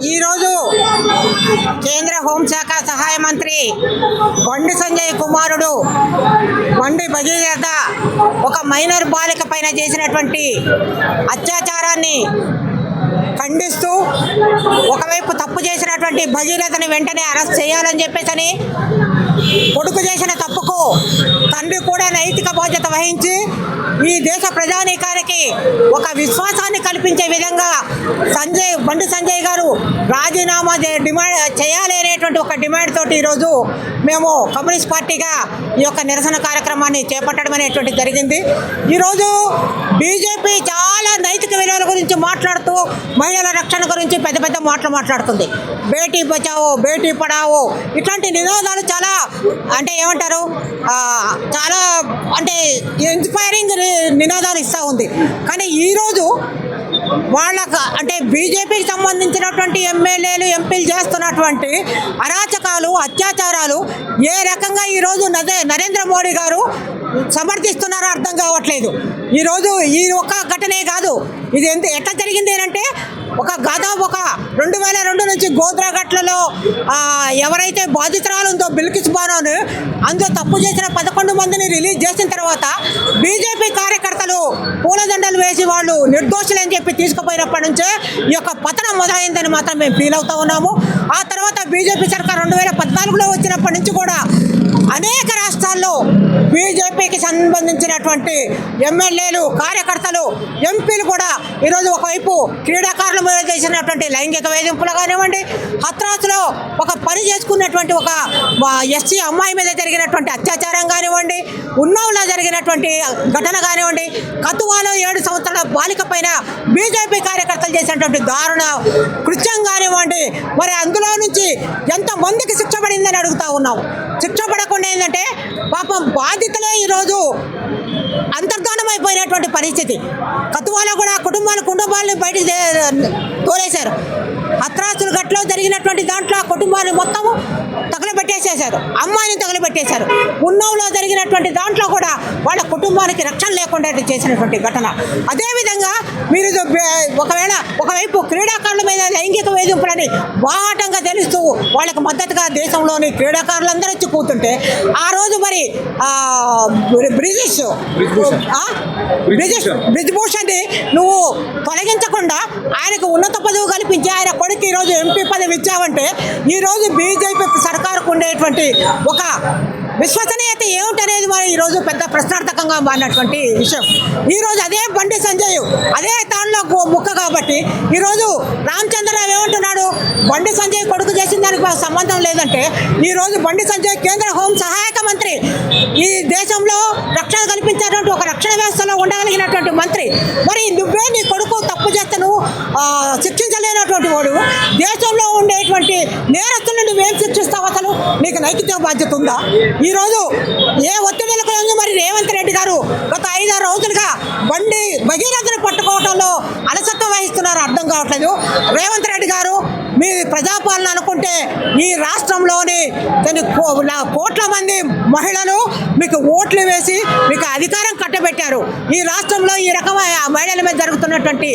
ఈరోజు కేంద్ర హోంశాఖ సహాయ మంత్రి బండి సంజయ్ కుమారుడు బండి భగీరథ ఒక మైనర్ బాలిక పైన చేసినటువంటి అత్యాచారాన్ని ఖండిస్తూ ఒకవైపు తప్పు చేసినటువంటి భగీరథని వెంటనే అరెస్ట్ చేయాలని చెప్పేసి కొడుకు చేసిన తప్పుకు తండ్రి కూడా నైతిక బాధ్యత వహించి ఈ దేశ ప్రజానీకానికి ఒక విశ్వాసాన్ని కల్పించే విధంగా బండి సంజయ్ గారు రాజీనామా డిమాండ్ చేయాలి అనేటువంటి ఒక డిమాండ్ తోటి ఈరోజు మేము కమ్యూనిస్ట్ పార్టీగా ఈ యొక్క నిరసన కార్యక్రమాన్ని చేపట్టడం అనేటువంటి జరిగింది. ఈరోజు బీజేపీ చాలా నైతిక విలువల గురించి మాట్లాడుతూ మహిళల రక్షణ గురించి పెద్ద పెద్ద మాటలు మాట్లాడుతుంది. బేటీ బచావో బేటీ పడావో ఇట్లాంటి నినాదాలు చాలా ఏమంటారు చాలా ఇన్స్పైరింగ్ నినాదాలు ఇస్తూ ఉంది. కానీ ఈరోజు వాళ్ళకు బీజేపీకి సంబంధించినటువంటి ఎమ్మెల్యేలు ఎంపీలు చేస్తున్నటువంటి అరాచకాలు అత్యాచారాలు ఏ రకంగా ఈరోజు నరేంద్ర మోడీ గారు సమర్థిస్తున్నారో అర్థం కావట్లేదు. ఈరోజు ఈ ఒక్క ఘటనే కాదు, ఇది ఎట్లా జరిగింది అంటే ఒక 2002 నుంచి గోద్రాఘట్లలో ఎవరైతే బాధితురాలు ఉందో బిల్కిస్ బానోను అందులో తప్పు చేసిన 11 మందిని రిలీజ్ చేసిన తర్వాత బీజేపీ కార్యకర్తలు పూలదండలు వేసి వాళ్ళు నిర్దోషులని చెప్పి తీసుకుపోయినప్పటి నుంచే ఈ యొక్క పతనం మొదలైందని మాత్రం మేము ఫీల్ అవుతూ ఉన్నాము. ఆ తర్వాత బీజేపీ సర్కార్ 2014లో వచ్చినప్పటి నుంచి కూడా అనేక రాష్ట్రాల్లో బీజేపీకి సంబంధించినటువంటి ఎమ్మెల్యేలు కార్యకర్తలు ఎంపీలు కూడా ఈరోజు ఒకవైపు క్రీడాకారుల మీద చేసినటువంటి లైంగిక వేధింపులు కానివ్వండి, హత్రాసులో ఒక పని చేసుకున్నటువంటి ఒక ఎస్సీ అమ్మాయి మీద జరిగినటువంటి అత్యాచారం కానివ్వండి, ఉన్నౌలో జరిగినటువంటి ఘటన కానివ్వండి, కతువాలో 7 సంవత్సరాల బాలిక పైన బీజేపీ కార్యకర్తలు చేసినటువంటి దారుణ కృత్యం కానివ్వండి, మరి అందులో నుంచి ఎంతమందికి శిక్ష పడిందని అడుగుతూ ఉన్నాం. శిక్ష పడకుండా ఏంటంటే పాపం బాధితులే ఈరోజు అంతర్ధానం అయిపోయినటువంటి పరిస్థితి. కతువాలో కూడా కుటుంబాలని బయటికి తోలేశారు. హత్రాసులు గట్లో జరిగినటువంటి దాంట్లో కుటుంబాన్ని మొత్తము తగలబెట్టేసేశారు, అమ్మాయిని తగలబెట్టేశారు. ఉన్నౌలో జరిగినటువంటి దాంట్లో కూడా వాళ్ళ కుటుంబానికి రక్షణ లేకుండా చేసినటువంటి ఘటన. అదేవిధంగా మీరు ఒకవైపు క్రీడాకారుల మీద లైంగిక వేధింపులని బాహాటంగా తెలుస్తూ వాళ్ళకి మద్దతుగా దేశంలోని క్రీడాకారులందరూ వచ్చి కూతుంటే ఆ రోజు మరి బ్రిజ్భూషణ్ని నువ్వు తొలగించకుండా ఆయనకు ఉన్నత పదవి కల్పించి ఆయన కొడుకు ఈరోజు ఎంపీ పదవి ఇచ్చావంటే ఈరోజు బీజేపీ సర్కారుకు ఉండేటువంటి ఒక విశ్వసనీయత ఏమిటనేది మరి ఈరోజు పెద్ద ప్రశ్నార్థకంగా మారినటువంటి విషయం. ఈరోజు అదే బండి సంజయ్ అదే తానులో ముక్క కాబట్టి ఈరోజు రామచంద్రరావు ఏమంటున్నాడు, బండి సంజయ్ కొడుకు చేసిన దానికి సంబంధం లేదంటే ఈరోజు బండి సంజయ్ కేంద్ర హోం సహాయక మంత్రి, ఈ దేశంలో రక్షణ కల్పించేటువంటి ఒక రక్షణ వ్యవస్థలో ఉండగలిగినటువంటి మంత్రి, మరి నువ్వే నీ కొడుకు తప్పు చేస్తే నువ్వు శిక్షించలేనటువంటి వాడు దేశంలో ఉండేటువంటి నేరస్తులను నువ్వేం శిక్షిస్తావు? అసలు నీకు నైతిక బాధ్యత ఉందా? ఈరోజు ఏ ఒత్తిడిలకు మరి రేవంత్ రెడ్డి గారు గత 5-6 రోజులుగా బండి భగీరథను పట్టుకోవడంలో అలసత్వం వహిస్తున్నారు, అర్థం కావట్లేదు. రేవంత్ రెడ్డి గారు మీ ప్రజాపాలన అనుకుంటే ఈ రాష్ట్రంలోని కోట్ల మంది మహిళలు మీకు ఓట్లు వేసి మీకు అధికారం కట్టబెట్టారు. ఈ రాష్ట్రంలో ఈ రకమైన మహిళల మీద జరుగుతున్నటువంటి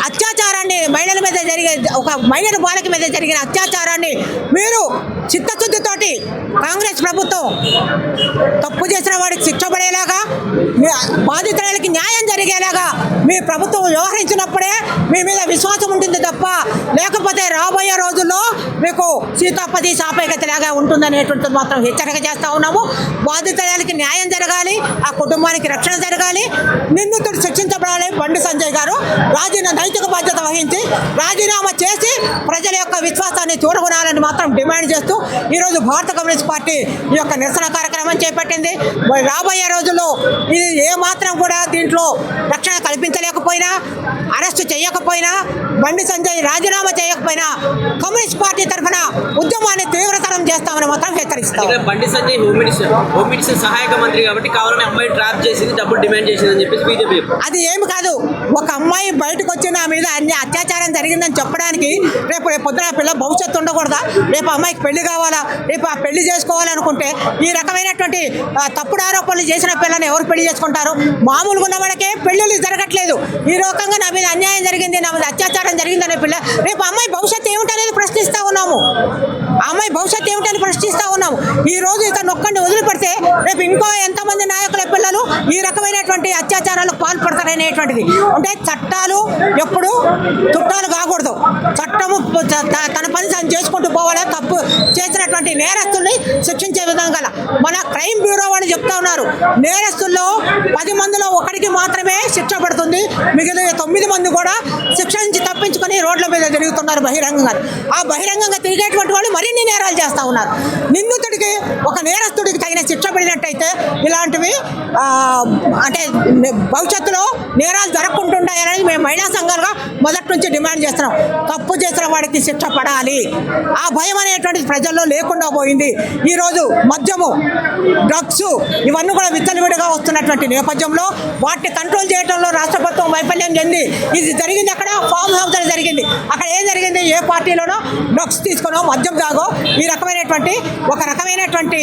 అత్యాచారాన్ని, మహిళల మీద జరిగే ఒక మైనర్ బాలిక మీద జరిగిన అత్యాచారాన్ని మీరు చిత్తశుద్ధితోటి కాంగ్రెస్ ప్రభుత్వం తప్పు చేసిన వాడికి శిక్ష పడేలాగా, బాధితులకి న్యాయం జరిగేలాగా మీ ప్రభుత్వం వ్యవహరించినప్పుడే మీ మీద విశ్వాసం ఉంటుంది తప్ప లేకపోతే రాబోయే రోజుల్లో మీకు సీతాపతి సాపేక్షలాగా ఉంటుందనేటువంటి మాత్రం హెచ్చరిక చేస్తూ ఉన్నాము. బాధితులకి న్యాయం జరగాలి, ఆ కుటుంబానికి రక్షణ జరగాలి, నిందితుడు శిక్షించబడాలి. బండి సంజయ్ గారు నైతిక బాధ్యత వహించి రాజీనామా చేసి ప్రజల యొక్క విశ్వాసాన్ని చూరగొనాలని మాత్రం డిమాండ్ చేస్తూ ఈరోజు భారత కమ్యూనిస్ట్ పార్టీ ఈ యొక్క నిరసన కార్యక్రమం చేపట్టింది. రాబోయే రోజుల్లో ఇది ఏమాత్రం కూడా దీంట్లో రక్షణ కల్పించలేకపోయినా, అరెస్టు చేయకపోయినా, బండి సంజయ్ రాజీనామా చేయకపోయినా కమ్యూనిస్ట్ పార్టీ తరఫున ఉద్యమాన్ని తీవ్రతరం చేస్తామని మాత్రం హెచ్చరిస్తాం. బండి సంజయ్ హోమ్ మినిస్టర్ సహాయక మంత్రి కాబట్టి కావాలని అమ్మాయి ట్రాప్ చేసింది, డబ్బులు డిమాండ్ చేసిందని చెప్పేసి బీజేపీ. అది ఏమి కాదు, ఒక అమ్మాయి బయటకు వచ్చి నా మీద అన్ని అత్యాచారం జరిగిందని చెప్పడానికి రేపు పొద్దున పిల్ల భవిష్యత్తు ఉండకూడదా? రేపు అమ్మాయికి పెళ్లి కావాలా? రేపు ఆ పెళ్లి చేసుకోవాలనుకుంటే ఈ రకమైనటువంటి తప్పుడు ఆరోపణలు చేసిన పిల్లని ఎవరు పెళ్లి చేసుకుంటారు? మామూలుగా ఉన్న వాళ్ళకే పెళ్లిళ్ళు జరగట్లేదు. ఈ రకంగా నా మీద అన్యాయం జరిగింది, నా మీద అత్యాచారం జరిగిందనే పిల్ల రేపు అమ్మాయి భవిష్యత్తు ఏమిటనేది ఆ అమ్మాయి భవిష్యత్తు ఏమిటని ప్రశ్నిస్తూ ఉన్నాము. ఈ రోజు ఇతను ఒక్కడిని వదిలిపెడితే రేపు ఇంకో ఎంతమంది నాయకుల పిల్లలు ఈ రకమైనటువంటి అత్యాచారాలకు పాల్పడతారనేటువంటిది. అంటే చట్టాలు ఎప్పుడు చుట్టాలు కాకూడదు. చట్టము తన పని తను చేసుకుంటూ పోవాలా. తప్పు చేసినటువంటి నేరస్తుల్ని శిక్షించే విధంగా మన క్రైమ్ బ్యూరో వాళ్ళు చెప్తా ఉన్నారు. నేరస్తుల్లో 10 మందిలో ఒకరికి మాత్రమే శిక్ష పడుతుంది, మిగిలిన 9 మంది కూడా శిక్ష నుంచి తప్పించుకొని రోడ్ల మీద తిరుగుతున్నారు బహిరంగంగా. ఆ బహిరంగంగా తిరిగేటువంటి వాళ్ళు మరిన్ని నేరాలు చేస్తూ ఉన్నారు. నిందితుడికి ఒక నేరస్తుడికి తగిన శిక్ష పడినట్టయితే ఇలాంటివి అంటే భవిష్యత్తులో నేరాలు జరగకుంటుంటాయనేది మేము మహిళా సంఘాలుగా మొదటి నుంచి డిమాండ్ చేస్తున్నాం. తప్పు చేసిన వాడికి శిక్ష పడాలి. ఆ భయం అనేటువంటిది ప్రజల్లో లేకుండా పోయింది. ఈరోజు మద్యము, డ్రగ్స్ ఇవన్నీ కూడా విచ్చలవిడిగా వస్తున్నటువంటి నేపథ్యంలో వాటిని కంట్రోల్ చేయడంలో రాష్ట్ర ప్రభుత్వం వైఫల్యం చెంది ఇది జరిగింది అక్కడ ఫామ్ హౌస్ అని జరిగింది. అక్కడ ఏం జరిగింది? ఏ పార్టీలోనో డ్రగ్స్ తీసుకునో మద్యం తాగో ఈ రకమైనటువంటి ఒక రకమైనటువంటి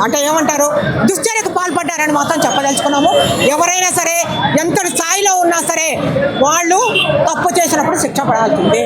అంటే ఏమంటారు దుశ్చర్యకు పాల్పడ్డారని మాత్రం చెప్పదలుచుకున్నాము. ఎవరైనా సరే ఎంతటి స్థాయిలో ఉన్నా సరే వాళ్ళు తప్పు చేసినప్పుడు శిక్ష పడాల్సిందే.